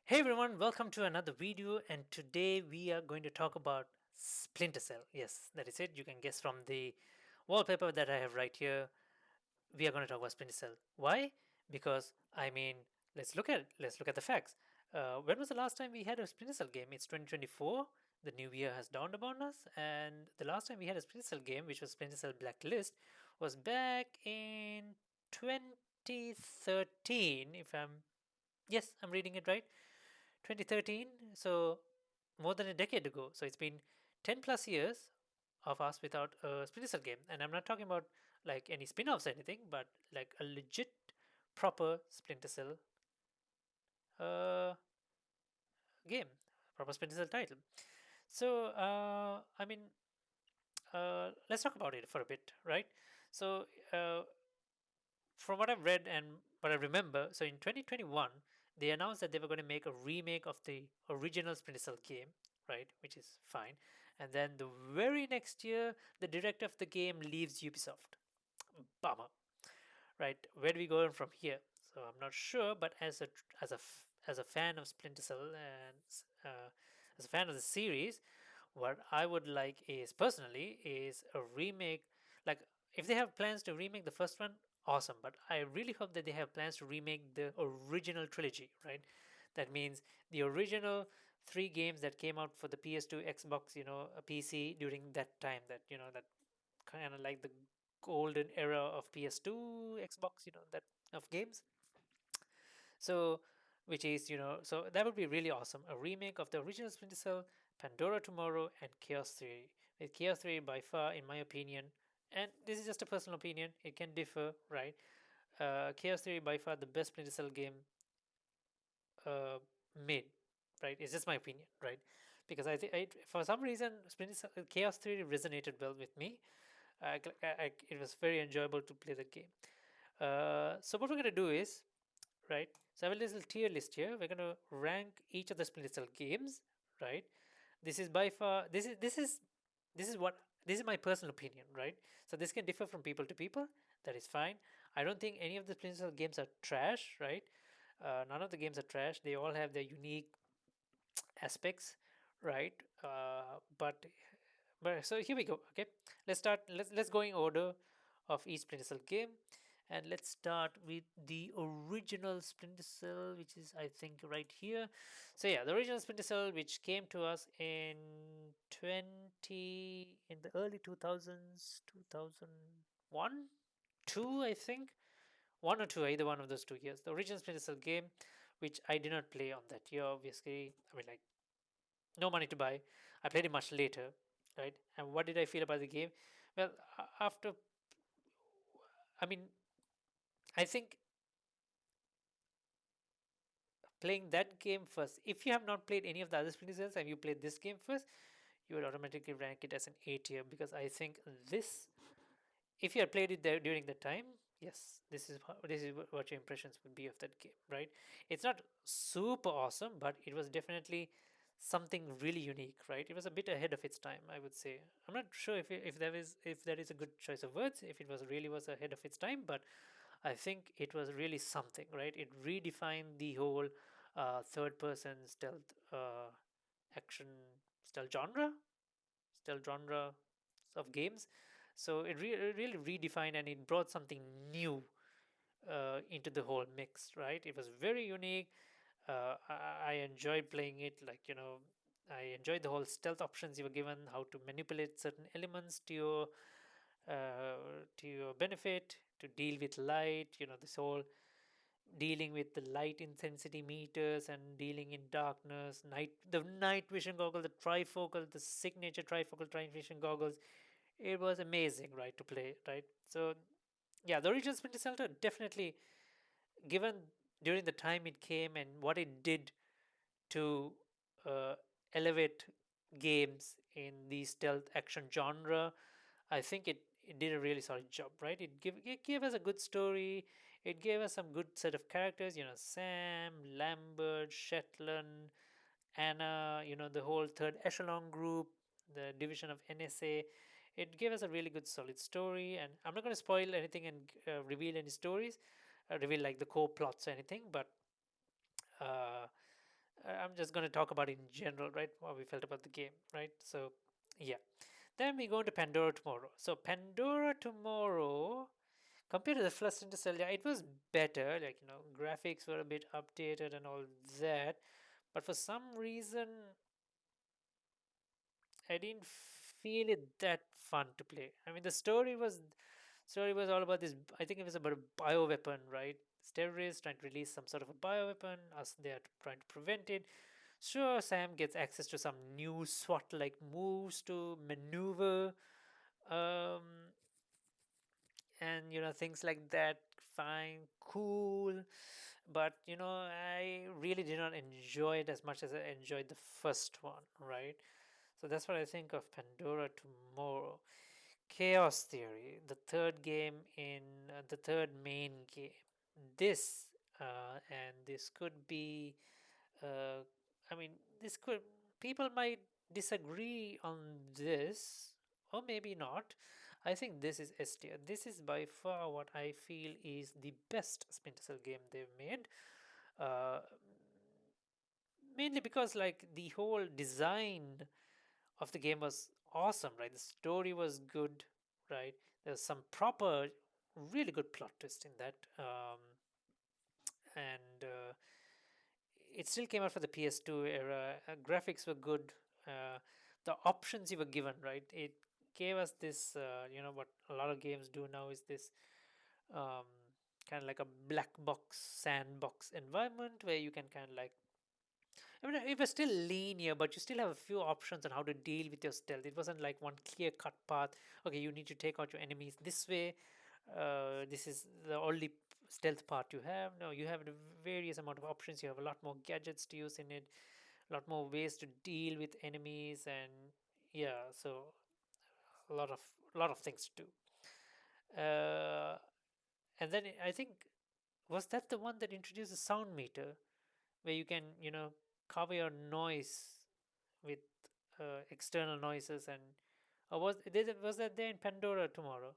Hey everyone, welcome to another video, and today we are going to talk about Splinter Cell. Yes, that is it. You can guess from the wallpaper that I have right here. We are going to talk about Splinter Cell. Why? Because let's look at the facts. When was the last time we had a Splinter Cell game? It's 2024. The new year has dawned upon us, and the last time we had a Splinter Cell game, which was Splinter Cell Blacklist, was back in 2013. If I'm Yes, I'm reading it right. 2013, so more than a decade ago. So it's been 10 plus years of us without a Splinter Cell game. And I'm not talking about like any spin offs or anything, but like a legit, proper Splinter Cell uh, game, proper Splinter Cell title. So, let's talk about it for a bit, right? So, from what I've read and what I remember, so in 2021, they announced that they were going to make a remake of the original Splinter Cell game, right? Which is fine. And then the very next year, the director of the game leaves Ubisoft. Bummer, right? Where do we go from here? So I'm not sure, but as a fan of Splinter Cell and as a fan of the series, what I would like is personally is a remake. Like if they have plans to remake the first one, awesome. But I really hope that they have plans to remake the original trilogy, right? That means the original three games that came out for the PS2, Xbox, a PC during that time. That kind of like the golden era of PS2, Xbox, that of games. So, which is, so that would be really awesome. A remake of the original Splinter Cell, Pandora Tomorrow, and Chaos Theory. With Chaos Theory by far, in my opinion, and this is just a personal opinion, it can differ, right? Chaos Theory by far the best Splinter Cell game uh, made, right? It's just my opinion, right? Because I think for some reason Splinter Cell, Chaos Theory resonated well with me. It was very enjoyable to play the game. So what we're gonna do is, right? So I have a little tier list here. We're gonna rank each of the Splinter Cell games, right? This is by far this is my personal opinion, right? So this can differ from people to people. That is fine. I don't think any of the Splinter Cell games are trash, right? None of the games are trash. They all have their unique aspects, right? But so here we go. Okay, let's start. Let's go in order of each Splinter Cell game, and let's start with the original Splinter Cell, which is I think right here. So yeah, the original Splinter Cell, which came to us in the early 2000s, 2001, two, I think, one or two, either one of those 2 years. The original Splinter Cell game, which I did not play on that year, obviously. I mean, like no money to buy. I played it much later, right? And what did I feel about the game? Well, after, I mean, I think playing that game first, if you have not played any of the other Splinter Cells and you played this game first, you would automatically rank it as an A tier because I think this, if you had played it there during the time, yes, this is what your impressions would be of that game, right? It's not super awesome, but it was definitely something really unique, right? It was a bit ahead of its time, I would say. I'm not sure if that is a good choice of words, if it was ahead of its time, but I think it was really something, right? It redefined the whole third person stealth action stealth genre of games. So it really redefined and it brought something new into the whole mix, right? It was very unique. I enjoyed playing it. I enjoyed the whole stealth options you were given, how to manipulate certain elements to your benefit, to deal with light. This whole dealing with the light intensity meters and dealing in darkness, the night vision goggle, the signature trifocal night vision goggles. It was amazing, right, to play, right? So yeah, the original Splinter Cell definitely, given during the time it came and what it did to uh, elevate games in the stealth action genre, I think it did a really solid job, right? It gave us a good story. It gave us some good set of characters, Sam, Lambert, Shetland, Anna, the whole third echelon group, the division of NSA. It gave us a really good solid story, and I'm not going to spoil anything and reveal any stories, reveal like the core plots or anything, but uh, I'm just going to talk about it in general, right? What we felt about the game, right? So, yeah. Then we go into Pandora Tomorrow. So, Pandora Tomorrow, compared to the first Splinter Cell, yeah, it was better. Like, graphics were a bit updated and all that. But for some reason, I didn't feel it that fun to play. I mean, the story was all about this. I think it was about a bioweapon, right? This terrorists trying to release some sort of a bioweapon. Us there trying to prevent it. Sure, Sam gets access to some new SWAT-like moves to maneuver, um, and things like that. Fine, cool, but I really did not enjoy it as much as I enjoyed the first one, right? So that's what I think of Pandora Tomorrow. Chaos Theory, the third game in the third main game. This and this could be. Uh, I mean, this could people might disagree on this, or maybe not. I think this is S tier. This is by far what I feel is the best Splinter Cell game they've made. Uh, Mainly because like the whole design of the game was awesome, right? The story was good, right? There's some proper, really good plot twist in that, and it still came out for the PS2 era. Graphics were good. The options you were given, right? It gave us this, what a lot of games do now is this um, kind of like a black box sandbox environment where you can kind of like I mean, it was still linear, but you still have a few options on how to deal with your stealth. It wasn't like one clear cut path. Okay, you need to take out your enemies this way. This is the only stealth part you have. No, you have a various amount of options. You have a lot more gadgets to use in it, a lot more ways to deal with enemies, and yeah, so a lot of things to do. And then I think was that the one that introduced the sound meter, where you can cover your noise with external noises, and was that there in Pandora Tomorrow?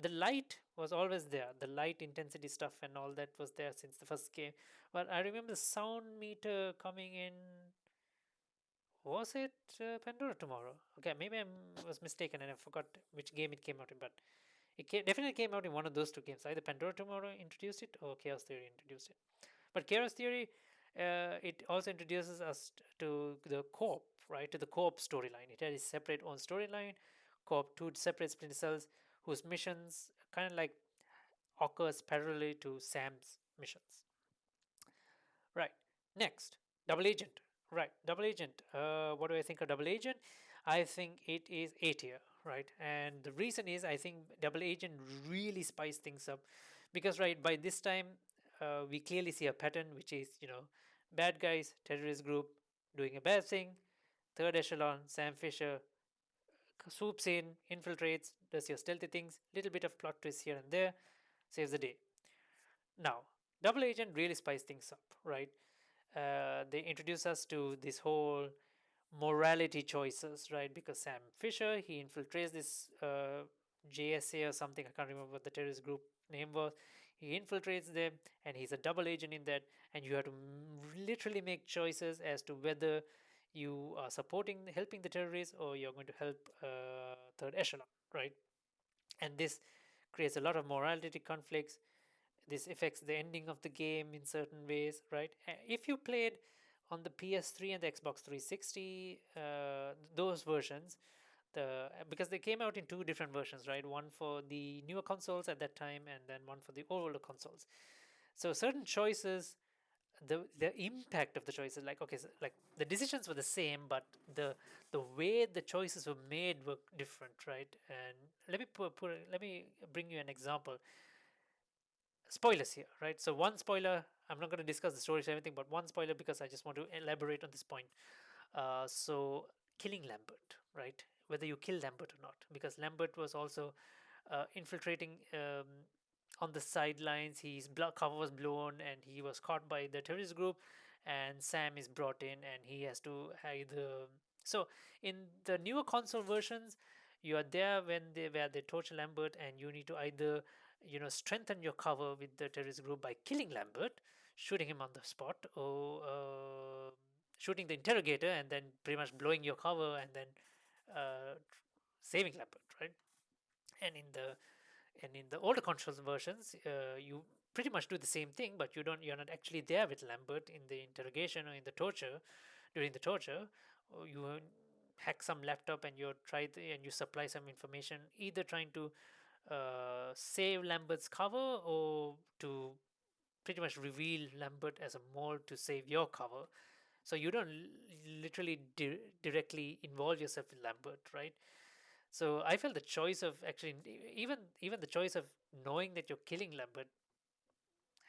The light was always there. The light intensity stuff and all that was there since the first game. But I remember the sound meter coming in. Was it Pandora Tomorrow? Okay, maybe I was mistaken and I forgot which game it came out in. But definitely came out in one of those two games. Either Pandora Tomorrow introduced it or Chaos Theory introduced it. But Chaos Theory, it also introduces us to the co-op, right? To the co-op storyline. It had its separate own storyline, co-op two separate Splinter Cells whose missions kind of like occurs parallelly to Sam's missions. Right. Next, Double Agent. Right, Double Agent. What do I think of Double Agent? I think it is A tier, right? And the reason is I think Double Agent really spiced things up because, right, by this time we clearly see a pattern, which is, bad guys, terrorist group doing a bad thing, third echelon, Sam Fisher swoops in, infiltrates, does your stealthy things, little bit of plot twist here and there, saves the day. Now, Double Agent really spiced things up, right? They introduce us to this whole morality choices, right? Because Sam Fisher, he infiltrates this JSA or something. I can't remember what the terrorist group name was. He infiltrates them, and he's a double agent in that. And you have to literally make choices as to whether you are helping the terrorists, or you're going to help third echelon, right? And this creates a lot of morality conflicts. This affects the ending of the game in certain ways, right? If you played on the PS3 and the Xbox 360, those versions, because they came out in two different versions, right? One for the newer consoles at that time, and then one for the older consoles. So certain choices, the impact of the choices, like okay, so like the decisions were the same, but the way the choices were made were different, right? And let me bring you an example. Spoilers here, right? So one spoiler, I'm not going to discuss the stories or everything, but one spoiler because I just want to elaborate on this point. So killing Lambert, right? Whether you kill Lambert or not, because Lambert was also infiltrating on the sidelines. His cover was blown, and he was caught by the terrorist group. And Sam is brought in, and he has to either. So in the newer console versions, you are there where they torture Lambert, and you need to either strengthen your cover with the terrorist group by killing Lambert, shooting him on the spot, or shooting the interrogator and then pretty much blowing your cover and then uh, saving Lambert, right? And in the older consoles versions, you pretty much do the same thing, but you're not actually there with Lambert in the interrogation or in the torture during the torture. Or you hack some laptop and and you supply some information, either trying to save Lambert's cover or to pretty much reveal Lambert as a mole to save your cover. So you don't literally directly involve yourself with Lambert, right? So I felt the choice of actually even the choice of knowing that you're killing Lambert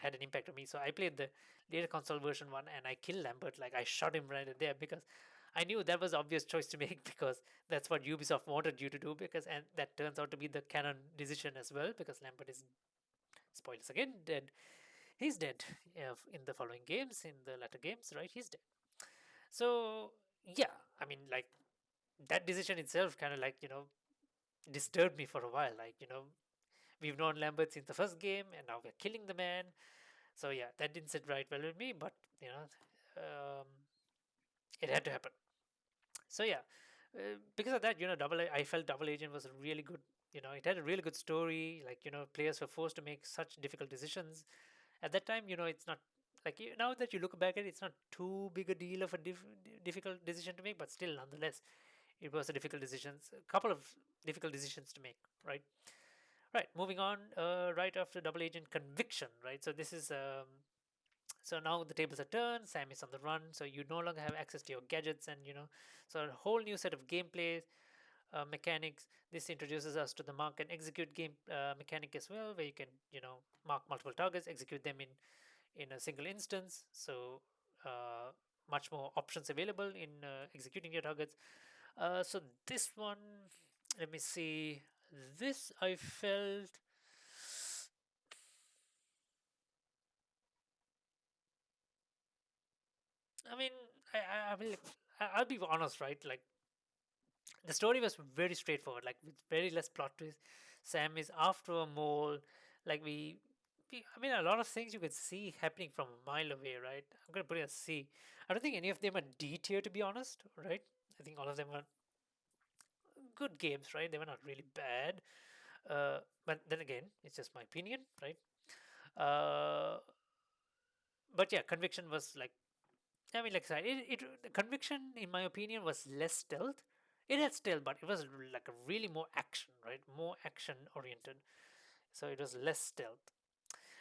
had an impact on me. So I played the later console version one and I killed Lambert. Like I shot him right there because I knew that was the obvious choice to make because that's what Ubisoft wanted you to do. Because and that turns out to be the canon decision as well because Lambert is, spoilers again, dead. He's dead in the following games, in the latter games, right? He's dead. So yeah, I mean, like that decision itself kind of like disturbed me for a while. Like we've known Lambert since the first game, and now we're killing the man. So yeah, that didn't sit right well with me. But um, it had to happen. So yeah, because of that, I felt Double Agent was a really good. It had a really good story. Like players were forced to make such difficult decisions. At that time, it's not like now that you look back at it, it's not too big a deal of a difficult decision to make, but still, nonetheless, it was a difficult decision. A couple of difficult decisions to make, right? Right. Moving on. Right after Double Agent Conviction, right? So this is so now the tables are turned. Sam is on the run, so you no longer have access to your gadgets, and so a whole new set of gameplay mechanics. This introduces us to the mark and execute game mechanic as well, where you can mark multiple targets, execute them in a single instance. So uh, much more options available in executing your targets. So this one, let me see. This I felt. I mean, I will. I'll be honest, right? Like the story was very straightforward, like with very less plot twist. Sam is after a mole. Like I mean, a lot of things you could see happening from a mile away, right? I'm gonna put it as C. I don't think any of them are D tier, to be honest, right? I think all of them are good games, right? They were not really bad. But then again, it's just my opinion, right? Uh, but yeah, Conviction was like, I mean, like I said, the Conviction, in my opinion, was less stealth. It had stealth, but it was like a really more action, right? More action oriented. So it was less stealth.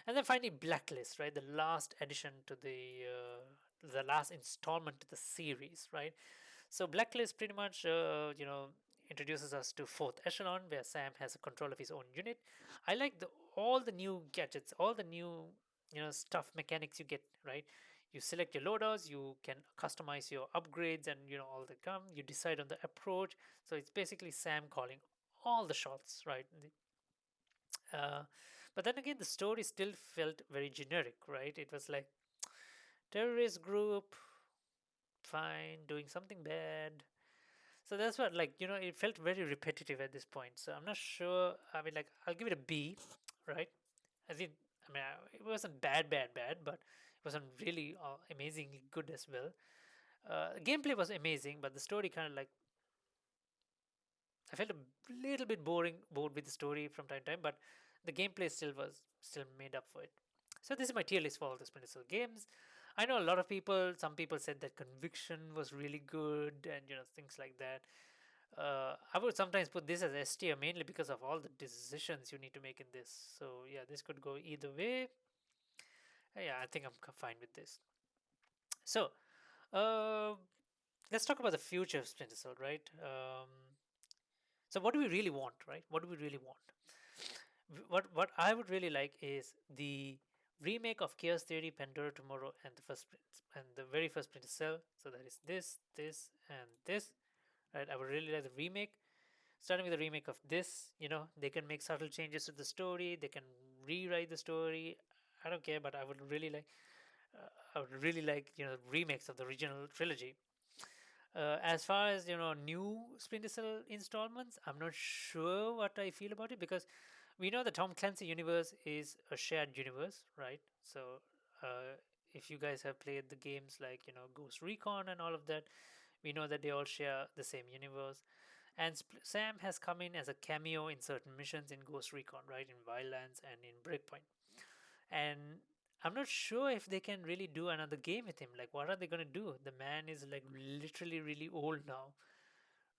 And then finally, Blacklist, right? The last addition to the last installment to the series, right? So Blacklist pretty much, introduces us to Fourth Echelon, where Sam has a control of his own unit. I like all the new gadgets, all the new stuff mechanics you get. Right, you select your loadouts, you can customize your upgrades, and all the come. You decide on the approach. So it's basically Sam calling all the shots, right? Uh, but then again, the story still felt very generic, right? It was like terrorist group, fine, doing something bad. So that's what, like, it felt very repetitive at this point. So I'm not sure. I mean, like, I'll give it a B, right? I think, I mean, it wasn't bad, but it wasn't really amazingly good as well. Gameplay was amazing, but the story kind of like, I felt a little bit bored with the story from time to time, but the gameplay still made up for it. So this is my tier list for all the Splinter Cell games. I know a lot of people. Some people said that Conviction was really good, and things like that. I would sometimes put this as S tier mainly because of all the decisions you need to make in this. So yeah, this could go either way. Yeah, I think I'm fine with this. So uh, let's talk about the future of Splinter Cell, right? So what do we really want, right? What do we really want? What I would really like is the remake of Chaos Theory, Pandora Tomorrow, and the very first Splinter Cell. So that is this, and this. Right? I would really like the remake. Starting with the remake of this, they can make subtle changes to the story. They can rewrite the story. I don't care, but I would really like remakes of the original trilogy. As far as new Splinter Cell installments, I'm not sure what I feel about it because we know the Tom Clancy universe is a shared universe, right? So if you guys have played the games like, Ghost Recon and all of that, we know that they all share the same universe. And Sam has come in as a cameo in certain missions in Ghost Recon, right? In Wildlands and in Breakpoint. And I'm not sure if they can really do another game with him. Like, what are they going to do? The man is like literally really old now,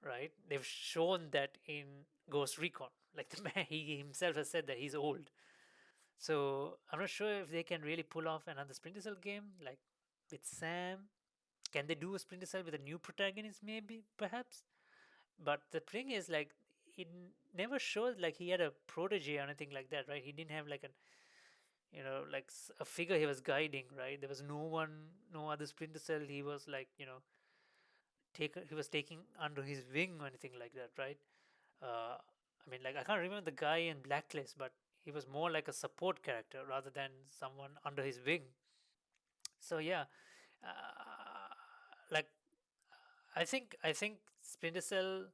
right? They've shown that in Ghost Recon. Like, the man, he himself has said that he's old. So I'm not sure if they can really pull off another Splinter Cell game, like with Sam. Can they do a Splinter Cell with a new protagonist, maybe, perhaps? But the thing is, like, it never showed like he had a protege or anything like that, right? He didn't have like like a figure he was guiding, right? There was no one, no other Splinter Cell. He was like, he was taking under his wing or anything like that, right? I mean, like, I can't remember the guy in Blacklist, but he was more like a support character rather than someone under his wing. So yeah, like I think Splinter Cell.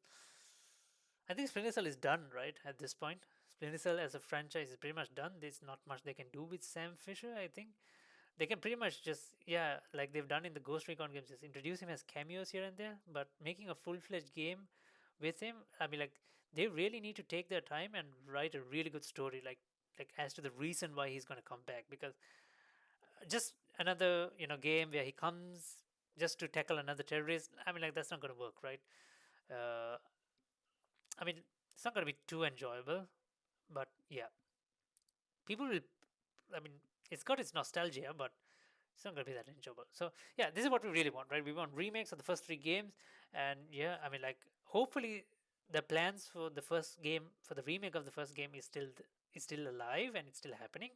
I think Splinter Cell is done, right, at this point. Splinter Cell as a franchise is pretty much done. There's not much they can do with Sam Fisher, I think. They can pretty much just, yeah, like they've done in the Ghost Recon games, just introduce him as cameos here and there, but making a full fledged game with him, I mean, like, they really need to take their time and write a really good story, like as to the reason why he's going to come back. Because just another, game where he comes just to tackle another terrorist, I mean, like, that's not going to work, right? Uh, I mean, it's not going to be too enjoyable, but yeah, people will. I mean, it's got its nostalgia, but it's not going to be that enjoyable. So yeah, this is what we really want, right? We want remakes of the first three games, and yeah, I mean, like, hopefully the plans for the first game, for the remake of the first game, is still alive and it's still happening.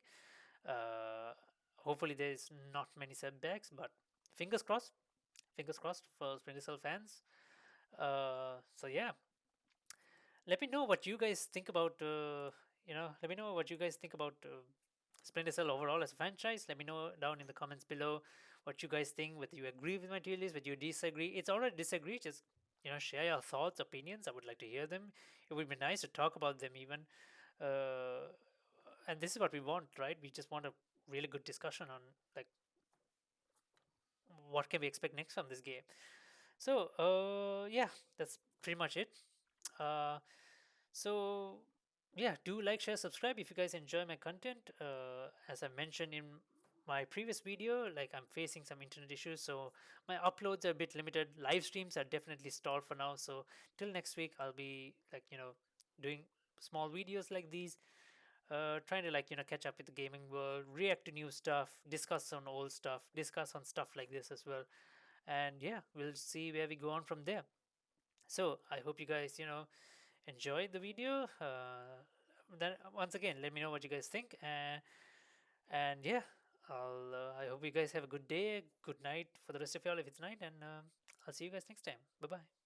Uh, Hopefully there's not many setbacks, but fingers crossed. Fingers crossed for Splinter Cell fans. So yeah, let me know what you guys think about. Let me know what you guys think about Splinter Cell overall as a franchise. Let me know down in the comments below what you guys think. Whether you agree with my tier list, whether you disagree. It's alright to disagree. Just share your thoughts, opinions. I would like to hear them. It would be nice to talk about them even. Uh, and this is what we want, right? We just want a really good discussion on, like, what can we expect next from this game. So yeah, that's pretty much it. Uh, So, yeah, do like, share, subscribe if you guys enjoy my content. As I mentioned in my previous video, like, I'm facing some internet issues, so my uploads are a bit limited. Live streams are definitely stalled for now. So, till next week, I'll be, like, doing small videos like these, trying to, like, catch up with the gaming world, react to new stuff, discuss on old stuff, discuss on stuff like this as well. And yeah, we'll see where we go on from there. So, I hope you guys, enjoyed the video. Then once again, let me know what you guys think. And yeah, I hope you guys have a good day, good night for the rest of y'all if it's night, and I'll see you guys next time. Bye bye.